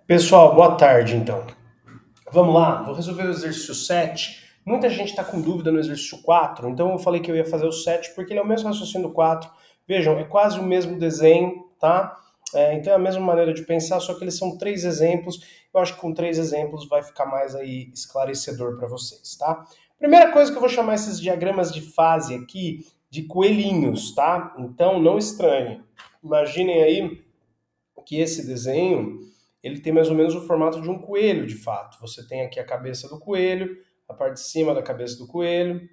Pessoal, boa tarde então. Vamos lá, vou resolver o exercício 7. Muita gente está com dúvida no exercício 4, então eu falei que eu ia fazer o 7 porque ele é o mesmo raciocínio do 4. Vejam, é quase o mesmo desenho, tá? Então é a mesma maneira de pensar, só que eles são 3 exemplos. Eu acho que com 3 exemplos vai ficar mais aí esclarecedor para vocês, tá? Primeira coisa que eu vou chamar esses diagramas de fase aqui de coelhinhos, tá? Então não estranhe. Imaginem aí que esse desenho ele tem mais ou menos o formato de um coelho, de fato. Você tem aqui a cabeça do coelho, a parte de cima da cabeça do coelho,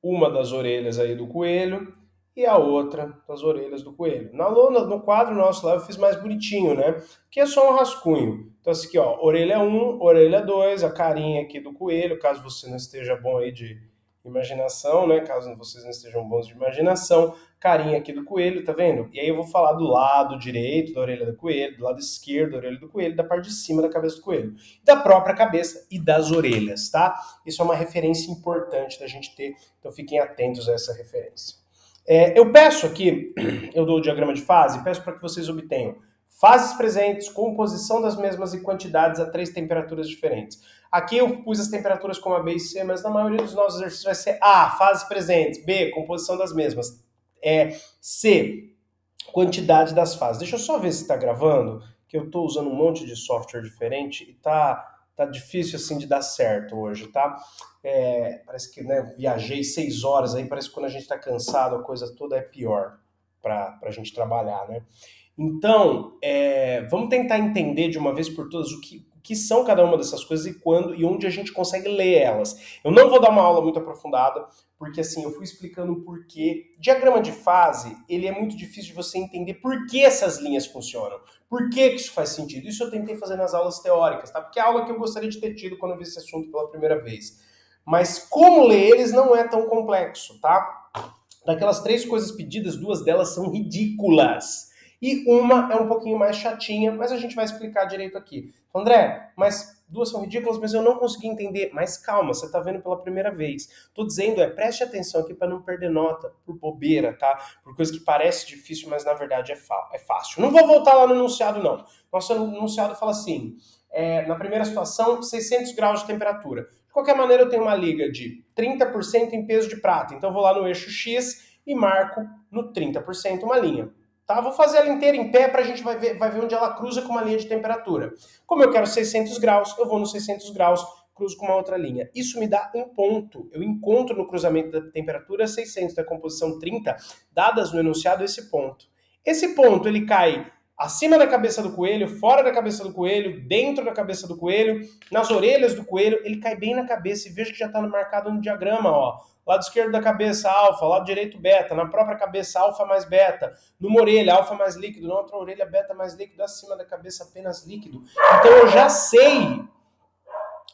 uma das orelhas aí do coelho e a outra das orelhas do coelho. Na lona, no quadro nosso lá eu fiz mais bonitinho, né? Que é só um rascunho. Então assim aqui, ó, orelha 1, orelha 2, a carinha aqui do coelho, caso você não esteja bom aí de imaginação, né? Caso vocês não estejam bons de imaginação, carinha aqui do coelho, tá vendo? E aí eu vou falar do lado direito da orelha do coelho, do lado esquerdo da orelha do coelho, da parte de cima da cabeça do coelho, da própria cabeça e das orelhas, tá? Isso é uma referência importante da gente ter, então fiquem atentos a essa referência. Eu peço aqui, eu dou o diagrama de fase, peço para que vocês obtenham fases presentes, composição das mesmas e quantidades a 3 temperaturas diferentes. Aqui eu pus as temperaturas como A, B e C, mas na maioria dos nossos exercícios vai ser A, fases presentes, B, composição das mesmas, C, quantidade das fases. Deixa eu só ver se está gravando, que eu estou usando um monte de software diferente e tá difícil assim de dar certo hoje, tá? Parece que viajei 6 horas aí, parece que quando a gente está cansado a coisa toda é pior para a gente trabalhar, né? Então, vamos tentar entender de uma vez por todas o que são cada uma dessas coisas e quando e onde a gente consegue ler elas. Eu não vou dar uma aula muito aprofundada, porque assim, eu fui explicando o porquê. Diagrama de fase, ele é muito difícil de você entender por que essas linhas funcionam. Por que isso faz sentido? Isso eu tentei fazer nas aulas teóricas, tá? Porque é a aula que eu gostaria de ter tido quando eu vi esse assunto pela primeira vez. Mas como ler eles não é tão complexo, tá? Daquelas 3 coisas pedidas, 2 delas são ridículas. E uma é um pouquinho mais chatinha, mas a gente vai explicar direito aqui. André, mas 2 são ridículas, mas eu não consegui entender. Mas calma, você está vendo pela primeira vez. Estou dizendo, preste atenção aqui para não perder nota por bobeira, tá? Por coisa que parece difícil, mas na verdade é fácil. Não vou voltar lá no enunciado, não. Nosso enunciado fala assim, na primeira situação, 600 graus de temperatura. De qualquer maneira, eu tenho uma liga de 30% em peso de prata. Então, eu vou lá no eixo X e marco no 30% uma linha. Tá? Vou fazer ela inteira em pé para a gente vai ver onde ela cruza com uma linha de temperatura. Como eu quero 600 graus, eu vou no 600 graus, cruzo com uma outra linha. Isso me dá um ponto. Eu encontro no cruzamento da temperatura 600 da composição 30, dadas no enunciado esse ponto. Esse ponto ele cai acima da cabeça do coelho, fora da cabeça do coelho, dentro da cabeça do coelho, nas orelhas do coelho, ele cai bem na cabeça e veja que já está marcado no diagrama, ó. Lado esquerdo da cabeça, alfa, lado direito, beta, na própria cabeça, alfa mais beta, numa orelha, alfa mais líquido, na outra orelha, beta mais líquido, acima da cabeça, apenas líquido. Então eu já sei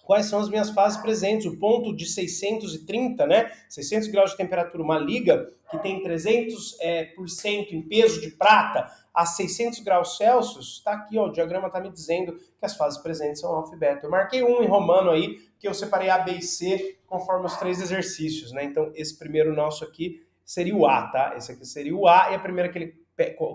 quais são as minhas fases presentes. O ponto de 630, né? 600 graus de temperatura, uma liga que tem 300% em peso de prata a 600 graus Celsius, está aqui, ó, o diagrama está me dizendo que as fases presentes são alfa e beta. Eu marquei um em romano aí, que eu separei A, B e C conforme os 3 exercícios, né? Então, esse primeiro nosso aqui seria o A, tá? Esse aqui seria o A, e a primeira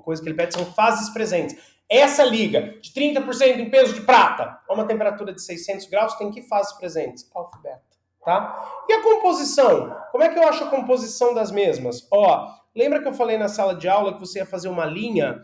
coisa que ele pede são fases presentes. Essa liga de 30% em peso de prata a uma temperatura de 600 graus tem que fases presentes? Alfa e beta, tá? E a composição? Como é que eu acho a composição das mesmas? Ó, lembra que eu falei na sala de aula que você ia fazer uma linha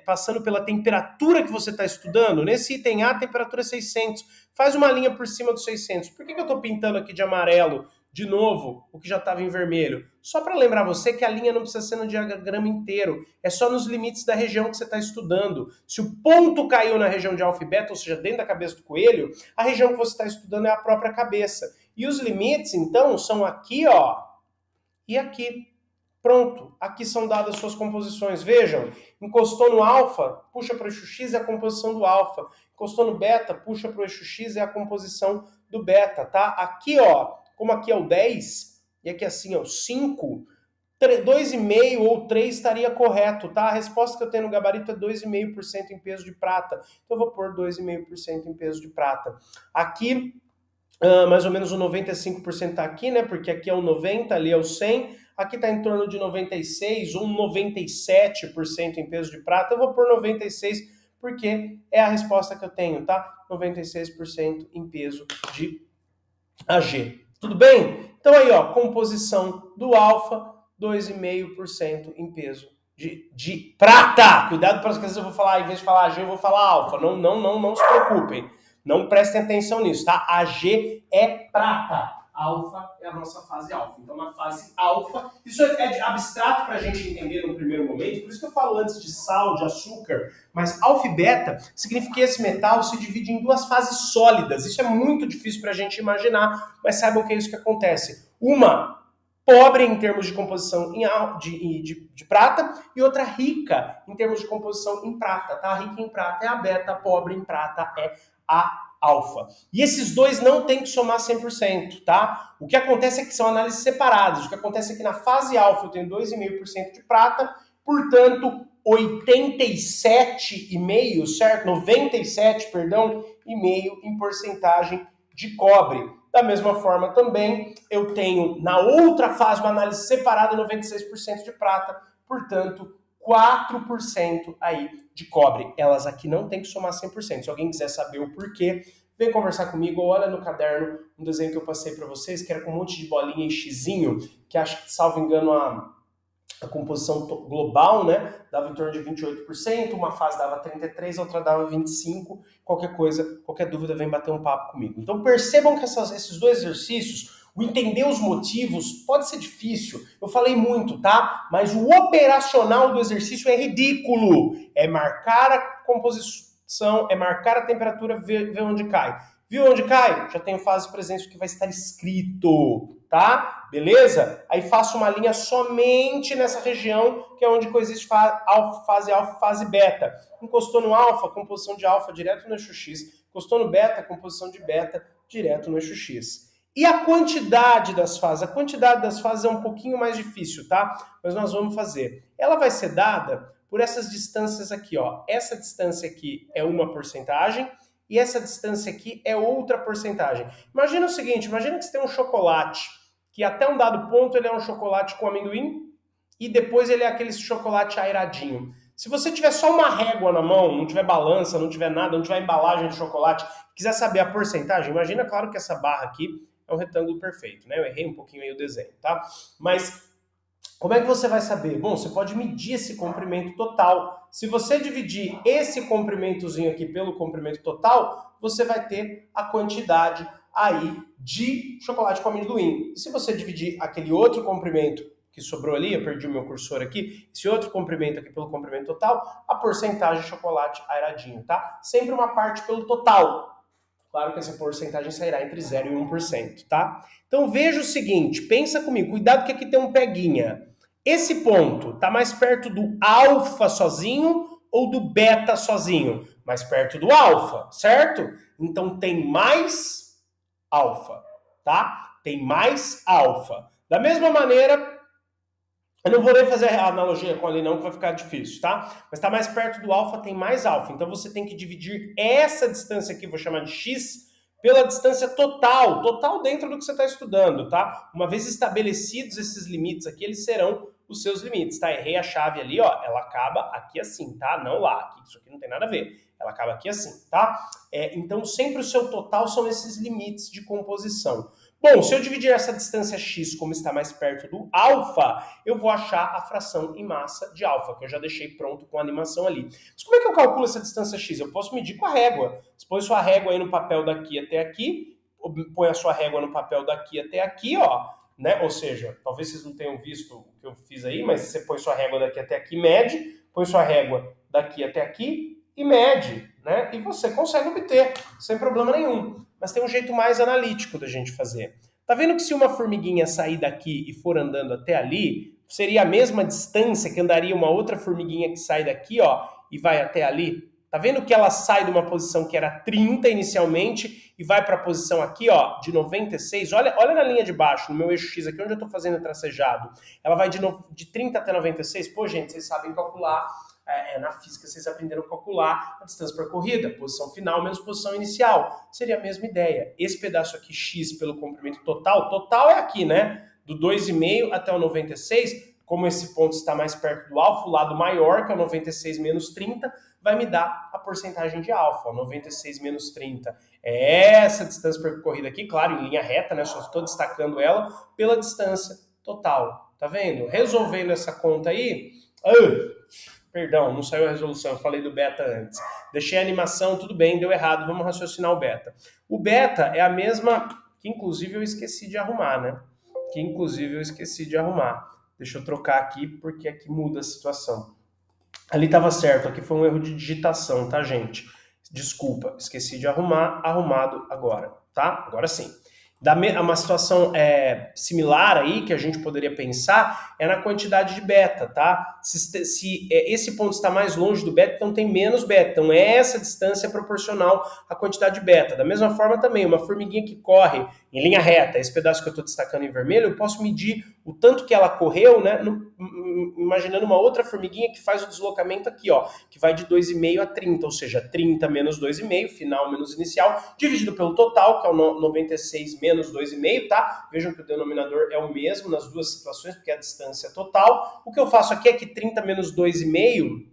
passando pela temperatura que você está estudando? Nesse item A, a temperatura é 600. Faz uma linha por cima dos 600. Por que eu estou pintando aqui de amarelo de novo o que já estava em vermelho? Só para lembrar você que a linha não precisa ser no diagrama inteiro, é só nos limites da região que você está estudando. Se o ponto caiu na região de alfa e beta, ou seja, dentro da cabeça do coelho, a região que você está estudando é a própria cabeça. E os limites, então, são aqui, ó, e aqui. Pronto, aqui são dadas suas composições. Vejam, encostou no alfa, puxa para o eixo X, é a composição do alfa. Encostou no beta, puxa para o eixo X, é a composição do beta, tá? Aqui, ó, como aqui é o 10, e aqui assim é o 5, 2,5 ou 3 estaria correto, tá? A resposta que eu tenho no gabarito é 2,5% em peso de prata. Então eu vou pôr 2,5% em peso de prata. Aqui, mais ou menos o 95% está aqui, né? Porque aqui é o 90, ali é o 100. Aqui está em torno de 96 ou 97% em peso de prata. Eu vou pôr 96 porque é a resposta que eu tenho, tá? 96% em peso de AG. Tudo bem? Então aí, ó, composição do alfa, 2,5% em peso de prata. Cuidado para as vezes eu vou falar, em vez de falar AG, eu vou falar alfa. Não se preocupem. Não prestem atenção nisso, tá? AG é prata. Alfa é a nossa fase alfa. Então, na fase alfa, isso é abstrato para a gente entender no primeiro momento, por isso que eu falo antes de sal, de açúcar, mas alfa e beta significa que esse metal se divide em duas fases sólidas. Isso é muito difícil para a gente imaginar, mas saibam que é isso que acontece. Uma pobre em termos de composição de prata e outra rica em termos de composição em prata, tá? Rica em prata é a beta, pobre em prata é a alfa. E esses dois não tem que somar 100%, tá? O que acontece é que são análises separadas. O que acontece é que na fase alfa eu tenho 2,5% de prata, portanto, 87,5%, certo? 97, perdão, e meio em porcentagem de cobre. Da mesma forma também, eu tenho na outra fase uma análise separada, 96% de prata, portanto, 4% aí de cobre. Elas aqui não tem que somar 100%. Se alguém quiser saber o porquê, vem conversar comigo, olha no caderno um desenho que eu passei para vocês, que era com um monte de bolinha e xizinho, que acho que, salvo engano, a composição global, né, dava em torno de 28%, uma fase dava 33%, a outra dava 25%, qualquer coisa, qualquer dúvida, vem bater um papo comigo. Então percebam que esses dois exercícios, o entender os motivos pode ser difícil, eu falei muito, tá? Mas o operacional do exercício é ridículo, é marcar a composição, é marcar a temperatura, ver onde cai. Viu onde cai? Já tenho fase presente que vai estar escrito, tá? Beleza? Aí faço uma linha somente nessa região, que é onde coexiste fase alfa, fase beta. Encostou no alfa, composição de alfa direto no eixo X. Encostou no beta, composição de beta direto no eixo X. E a quantidade das fases? A quantidade das fases é um pouquinho mais difícil, tá? Mas nós vamos fazer. Ela vai ser dada por essas distâncias aqui, ó. Essa distância aqui é uma porcentagem, e essa distância aqui é outra porcentagem. Imagina o seguinte, imagina que você tem um chocolate, que até um dado ponto ele é um chocolate com amendoim, e depois ele é aquele chocolate airadinho. Se você tiver só uma régua na mão, não tiver balança, não tiver nada, não tiver embalagem de chocolate, quiser saber a porcentagem, imagina, claro que essa barra aqui é um retângulo perfeito, né? Eu errei um pouquinho aí o desenho, tá? Mas como é que você vai saber? Bom, você pode medir esse comprimento total. Se você dividir esse comprimentozinho aqui pelo comprimento total, você vai ter a quantidade aí de chocolate com amendoim. E se você dividir aquele outro comprimento que sobrou ali, eu perdi o meu cursor aqui, esse outro comprimento aqui pelo comprimento total, a porcentagem de chocolate airadinho, tá? Sempre uma parte pelo total. Claro que essa porcentagem sairá entre 0% e 1%, tá? Então veja o seguinte, pensa comigo, cuidado que aqui tem um peguinha. Esse ponto está mais perto do alfa sozinho ou do beta sozinho? Mais perto do alfa, certo? Então tem mais alfa, tá? Tem mais alfa. Da mesma maneira, eu não vou nem fazer a analogia com ali não, que vai ficar difícil, tá? Mas está mais perto do alfa, tem mais alfa. Então você tem que dividir essa distância aqui, vou chamar de x, pela distância total dentro do que você está estudando, tá? Uma vez estabelecidos esses limites aqui, eles serão os seus limites, tá? Errei a chave ali, ó, ela acaba aqui assim, tá? Não lá, aqui, isso aqui não tem nada a ver. Ela acaba aqui assim, tá? Então sempre o seu total são esses limites de composição. Bom, se eu dividir essa distância x como está mais perto do alfa, eu vou achar a fração em massa de alfa, que eu já deixei pronto com a animação ali. Mas como é que eu calculo essa distância x? Eu posso medir com a régua. Você põe sua régua aí no papel daqui até aqui, põe a sua régua no papel daqui até aqui, ó, né? Ou seja, talvez vocês não tenham visto o que eu fiz aí, mas você põe sua régua daqui até aqui, mede, põe sua régua daqui até aqui e mede, né? E você consegue obter, sem problema nenhum. Mas tem um jeito mais analítico da gente fazer. Tá vendo que se uma formiguinha sair daqui e for andando até ali, seria a mesma distância que andaria uma outra formiguinha que sai daqui, ó, e vai até ali? Tá vendo que ela sai de uma posição que era 30 inicialmente e vai para a posição aqui, ó, de 96? Olha na linha de baixo, no meu eixo X aqui, onde eu tô fazendo o tracejado. Ela vai de 30 até 96? Pô, gente, vocês sabem calcular. Na física vocês aprenderam a calcular a distância percorrida, posição final menos posição inicial. Seria a mesma ideia. Esse pedaço aqui, x pelo comprimento total é aqui, né? Do 2,5 até o 96, como esse ponto está mais perto do alfa, o lado maior, que é o 96 menos 30, vai me dar a porcentagem de alfa. 96 menos 30 é essa distância percorrida aqui, claro, em linha reta, né? Só estou destacando ela pela distância total. Tá vendo? Resolvendo essa conta aí... Perdão, não saiu a resolução, eu falei do beta antes. Deixei a animação, tudo bem, deu errado, vamos raciocinar o beta. O beta é a mesma, que inclusive eu esqueci de arrumar, né? Deixa eu trocar aqui, porque aqui muda a situação. Ali estava certo, aqui foi um erro de digitação, tá, gente? Desculpa, esqueci de arrumar, arrumado agora, tá? Agora sim. Uma situação similar aí que a gente poderia pensar é na quantidade de beta, tá? Se esse ponto está mais longe do beta, então tem menos beta. Então essa distância é proporcional à quantidade de beta. Da mesma forma também, uma formiguinha que corre em linha reta, esse pedaço que eu estou destacando em vermelho, eu posso medir o tanto que ela correu, né? Imaginando uma outra formiguinha que faz o deslocamento aqui, ó, que vai de 2,5 a 30, ou seja, 30 menos 2,5, final menos inicial, dividido pelo total, que é o 96 menos 2,5, tá? Vejam que o denominador é o mesmo nas duas situações, porque é a distância total. O que eu faço aqui é que 30 menos 2,5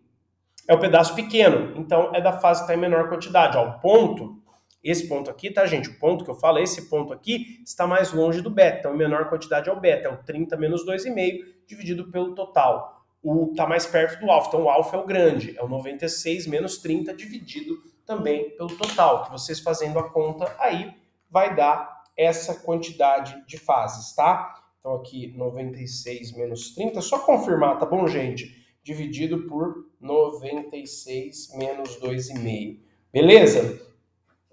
é o pedaço pequeno, então é da fase que está em menor quantidade. Ó, o ponto, esse ponto aqui, tá, gente? O ponto que eu falo, esse ponto aqui, está mais longe do beta, então a menor quantidade é o beta, é o 30 menos 2,5 dividido pelo total. Tá mais perto do alfa, então o alfa é o grande, é o 96 menos 30 dividido também pelo total, que vocês fazendo a conta aí vai dar essa quantidade de fases, tá? Então aqui 96 menos 30, só confirmar, tá bom, gente? Dividido por 96 menos 2,5, beleza?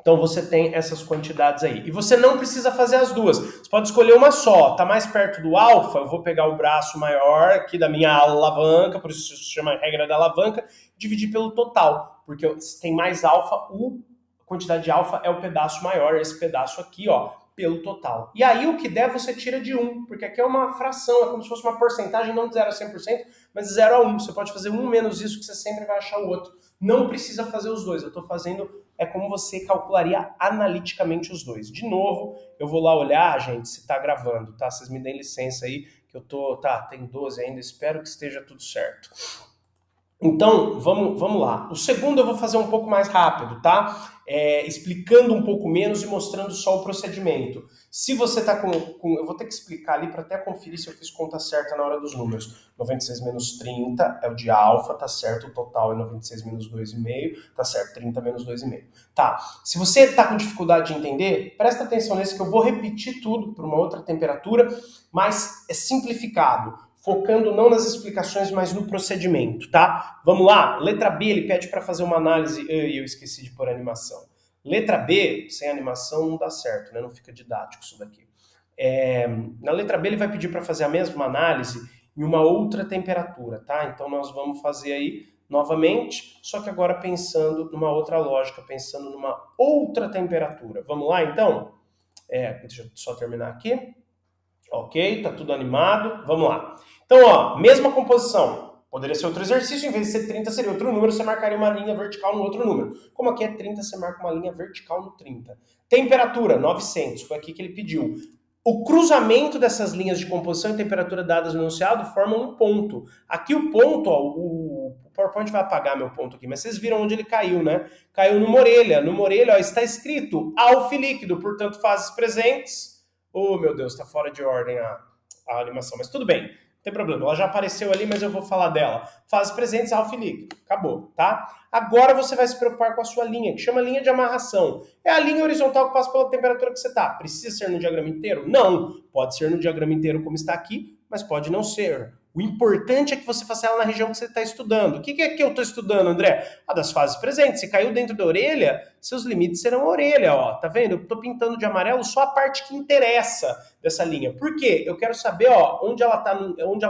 Então você tem essas quantidades aí. E você não precisa fazer as duas. Você pode escolher uma só. Tá mais perto do alfa, eu vou pegar o braço maior aqui da minha alavanca, por isso se chama regra da alavanca, dividir pelo total. Porque se tem mais alfa, a quantidade de alfa é o pedaço maior, esse pedaço aqui, ó, pelo total. E aí o que der você tira de 1, porque aqui é uma fração, é como se fosse uma porcentagem, não de 0 a 100%, mas de 0 a 1. Você pode fazer um menos isso que você sempre vai achar o outro. Não precisa fazer os dois, eu estou fazendo... É como você calcularia analiticamente os dois. De novo, eu vou lá olhar, gente, se tá gravando, tá? Vocês me deem licença aí, que eu tô... Tá, tem 12 ainda, espero que esteja tudo certo. Então, vamos lá. O segundo eu vou fazer um pouco mais rápido, tá? Explicando um pouco menos e mostrando só o procedimento. Se você tá eu vou ter que explicar ali para até conferir se eu fiz conta certa na hora dos números. 96 menos 30 é o de alfa, tá certo? O total é 96 menos 2,5, tá certo? 30 menos 2,5. Tá. Se você tá com dificuldade de entender, presta atenção nesse que eu vou repetir tudo para uma outra temperatura, mas é simplificado. Focando não nas explicações, mas no procedimento, tá? Vamos lá? Letra B, ele pede para fazer uma análise... Eu esqueci de pôr animação. Letra B, sem animação não dá certo, né? Não fica didático isso daqui. Na letra B, ele vai pedir para fazer a mesma análise em uma outra temperatura, tá? Então, nós vamos fazer aí novamente, só que agora pensando numa outra lógica, pensando numa outra temperatura. Vamos lá, então? Deixa eu só terminar aqui. Ok, tá tudo animado. Vamos lá. Então, ó, mesma composição. Poderia ser outro exercício, em vez de ser 30, seria outro número, você marcaria uma linha vertical no outro número. Como aqui é 30, você marca uma linha vertical no 30. Temperatura, 900, foi aqui que ele pediu. O cruzamento dessas linhas de composição e temperatura dadas no enunciado formam um ponto. Aqui o ponto, ó, o PowerPoint vai apagar meu ponto aqui, mas vocês viram onde ele caiu, né? Caiu numa orelha. Numa orelha, ó, está escrito alfa líquido, portanto, fases presentes. Oh, meu Deus, tá fora de ordem a animação, mas tudo bem, não tem problema. Ela já apareceu ali, mas eu vou falar dela. Fases presentes, alfa e líquido. Acabou, tá? Agora você vai se preocupar com a sua linha, que chama linha de amarração. É a linha horizontal que passa pela temperatura que você tá. Precisa ser no diagrama inteiro? Não. Pode ser no diagrama inteiro como está aqui, mas pode não ser. O importante é que você faça ela na região que você está estudando. O que é que eu estou estudando, André? Das fases presentes. Se caiu dentro da orelha, seus limites serão a orelha, ó. Tá vendo? Eu estou pintando de amarelo só a parte que interessa dessa linha. Por quê? Eu quero saber, ó, onde ela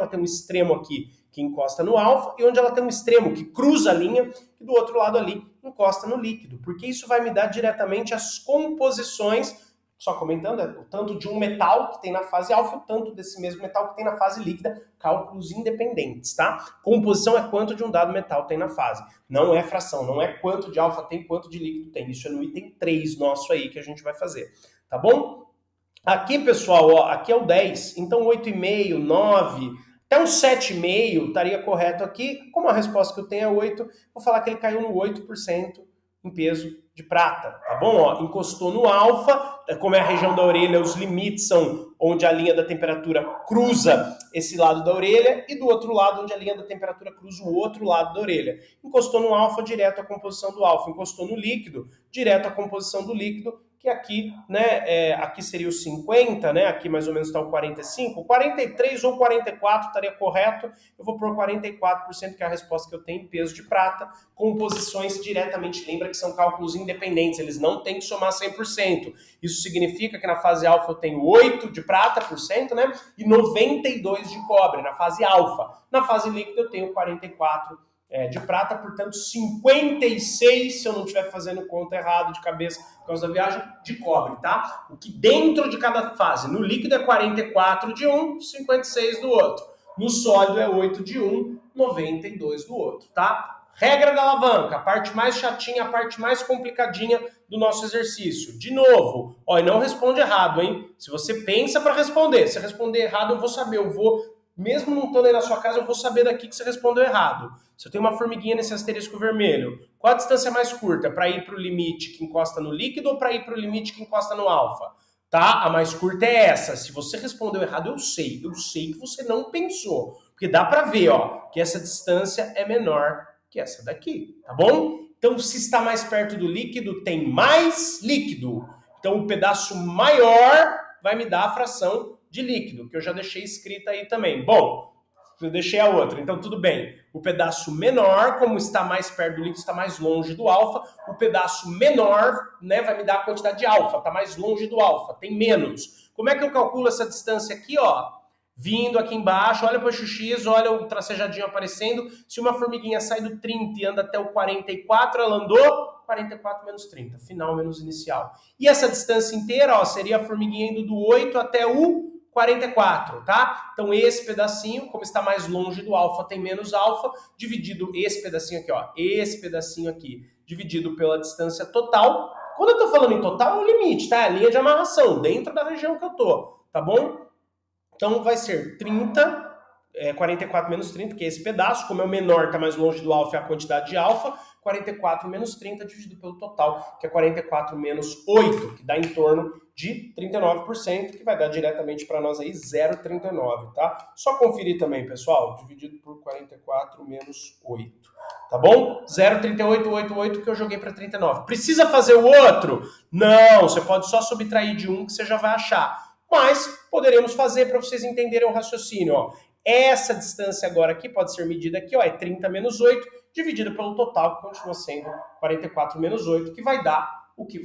tem um extremo aqui que encosta no alfa e onde ela tem um extremo que cruza a linha e do outro lado ali encosta no líquido. Porque isso vai me dar diretamente as composições. Só comentando, o tanto de um metal que tem na fase alfa, o tanto desse mesmo metal que tem na fase líquida, cálculos independentes, tá? Composição é quanto de um dado metal tem na fase. Não é fração, não é quanto de alfa tem, quanto de líquido tem. Isso é no item 3 nosso aí que a gente vai fazer, tá bom? Aqui, pessoal, ó, aqui é o 10, então 8,5, 9, Até um 7,5 estaria correto aqui. Como a resposta que eu tenho é 8, vou falar que ele caiu no 8% em peso de prata, tá bom? Ó, encostou no alfa, como é a região da orelha, os limites são onde a linha da temperatura cruza esse lado da orelha e do outro lado onde a linha da temperatura cruza o outro lado da orelha. Encostou no alfa, direto à composição do alfa. Encostou no líquido, direto à composição do líquido, que aqui, né, aqui seria o 50, né, aqui mais ou menos está o 45, 43 ou 44 estaria correto, eu vou pôr 44%, que é a resposta que eu tenho em peso de prata, composições diretamente, lembra que são cálculos independentes, eles não têm que somar 100%, isso significa que na fase alfa eu tenho 8 de prata por cento, né, e 92 de cobre, na fase alfa, na fase líquida eu tenho 44 de prata, portanto 56, se eu não estiver fazendo conta errado de cabeça por causa da viagem, de cobre, tá? O que dentro de cada fase, no líquido é 44 de um, 56 do outro. No sólido é 8 de um, 92 do outro, tá? Regra da alavanca, a parte mais chatinha, a parte mais complicadinha do nosso exercício. De novo, ó, e não responde errado, hein? Se você pensa para responder, se responder errado eu vou saber, eu vou... Mesmo não estando aí na sua casa, eu vou saber daqui que você respondeu errado. Se eu tenho uma formiguinha nesse asterisco vermelho, qual a distância mais curta? Para ir para o limite que encosta no líquido ou para ir para o limite que encosta no alfa? Tá? A mais curta é essa. Se você respondeu errado, eu sei que você não pensou. Porque dá para ver, ó, que essa distância é menor que essa daqui, tá bom? Então, se está mais perto do líquido, tem mais líquido. Então, o pedaço maior vai me dar a fração de líquido, que eu já deixei escrita aí também. Bom, eu deixei a outra, então tudo bem. O pedaço menor, como está mais perto do líquido, está mais longe do alfa. O pedaço menor, né, vai me dar a quantidade de alfa, está mais longe do alfa, tem menos. Como é que eu calculo essa distância aqui, ó? Vindo aqui embaixo, olha para o x, olha o tracejadinho aparecendo. Se uma formiguinha sai do 30 e anda até o 44, ela andou 44 menos 30, final menos inicial. E essa distância inteira, ó, seria a formiguinha indo do 8 até o 44, tá? Então esse pedacinho, como está mais longe do alfa, tem menos alfa, dividido esse pedacinho aqui, ó, esse pedacinho aqui, dividido pela distância total. Quando eu tô falando em total, é o limite, tá? É a linha de amarração, dentro da região que eu tô, tá bom? Então vai ser 30, 44 menos 30, que é esse pedaço, como é o menor, tá mais longe do alfa, é a quantidade de alfa, 44 menos 30 dividido pelo total, que é 44 menos 8, que dá em torno de 39%, que vai dar diretamente para nós aí 0,39, tá? Só conferir também, pessoal, dividido por 44 menos 8, tá bom? 0,3888 que eu joguei para 39. Precisa fazer o outro? Não, você pode só subtrair de um que você já vai achar. Mas poderemos fazer para vocês entenderem o raciocínio, ó. Essa distância agora aqui pode ser medida aqui, ó, é 30 menos 8, dividido pelo total, que continua sendo 44 menos 8, que vai dar o que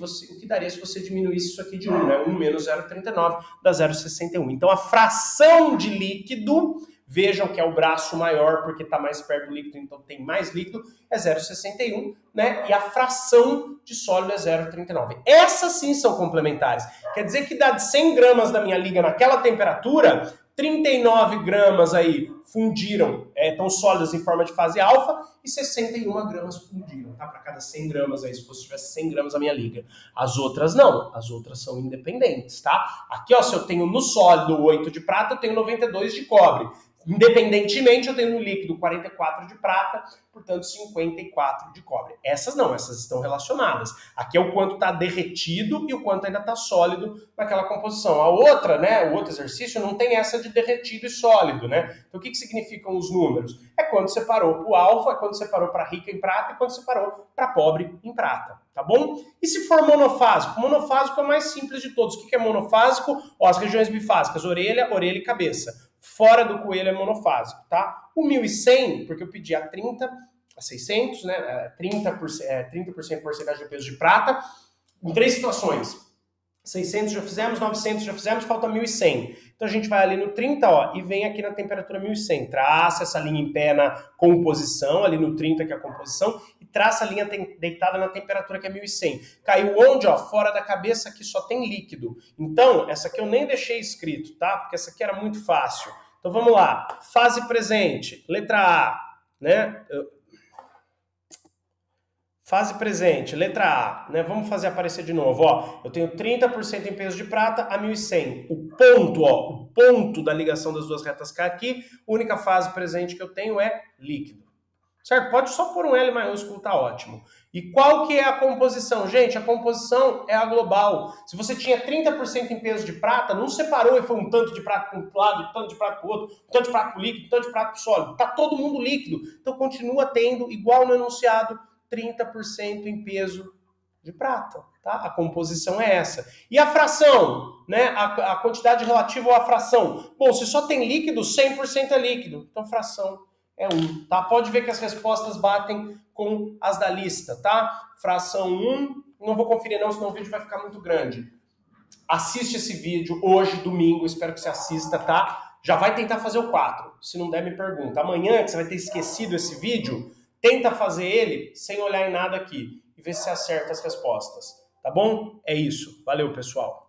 daria se você diminuísse isso aqui de 1, né? 1 menos 0,39 dá 0,61. Então, a fração de líquido, vejam que é o braço maior, porque está mais perto do líquido, então tem mais líquido, é 0,61, né? E a fração de sólido é 0,39. Essas sim são complementares. Quer dizer que dá de 100 gramas da minha liga naquela temperatura, 39 gramas aí fundiram, estão sólidas em forma de fase alfa, e 61 gramas fundiram, tá? Para cada 100 gramas aí, se fosse tivesse 100 gramas a minha liga. As outras não, as outras são independentes, tá? Aqui, ó, se eu tenho no sólido 8 de prata, eu tenho 92 de cobre. Independentemente, eu tenho no líquido 44 de prata, portanto 54 de cobre. Essas não, essas estão relacionadas. Aqui é o quanto está derretido e o quanto ainda está sólido naquela composição. A outra, né, o outro exercício não tem essa de derretido e sólido, né? Então o que significam os números? É quando separou para o alfa, é quando separou para rica em prata e quando separou para pobre em prata, tá bom? E se for monofásico? Monofásico é o mais simples de todos. O que é monofásico? Ó, as regiões bifásicas, orelha e cabeça. Fora do coelho é monofásico, tá? O 1100, porque eu pedi a 30, a 600, né? 30% porcentagem de peso de prata, em 3 situações. 600 já fizemos, 900 já fizemos, falta 1100. Então a gente vai ali no 30, ó, e vem aqui na temperatura 1100. Traça essa linha em pé na composição, ali no 30 que é a composição, e traça a linha deitada na temperatura que é 1100. Caiu onde, ó? Fora da cabeça, aqui só tem líquido. Então, essa aqui eu nem deixei escrito, tá? Porque essa aqui era muito fácil. Então vamos lá. Fase presente, letra A, né? Fase presente, letra A, né? Vamos fazer aparecer de novo, ó. Eu tenho 30% em peso de prata a 1.100. O ponto, ó, o ponto da ligação das duas retas K aqui, a única fase presente que eu tenho é líquido. Certo? Pode só pôr um L maiúsculo, tá ótimo. E qual que é a composição? Gente, a composição é a global. Se você tinha 30% em peso de prata, não separou e foi um tanto de prata para um lado, um tanto de prata para o outro, um tanto de prata para o líquido, um tanto de prata para o sólido. Tá todo mundo líquido. Então continua tendo, igual no enunciado, 30% em peso de prata. Tá? A composição é essa. E a fração? Né? A quantidade relativa à fração. Bom, se só tem líquido, 100% é líquido. Então fração é 1, tá? Pode ver que as respostas batem com as da lista, tá? Fração 1, não vou conferir não, senão o vídeo vai ficar muito grande. Assiste esse vídeo hoje, domingo, espero que você assista, tá? Já vai tentar fazer o 4, se não der me pergunta. Amanhã, que você vai ter esquecido esse vídeo, tenta fazer ele sem olhar em nada aqui e ver se você acerta as respostas, tá bom? É isso. Valeu, pessoal.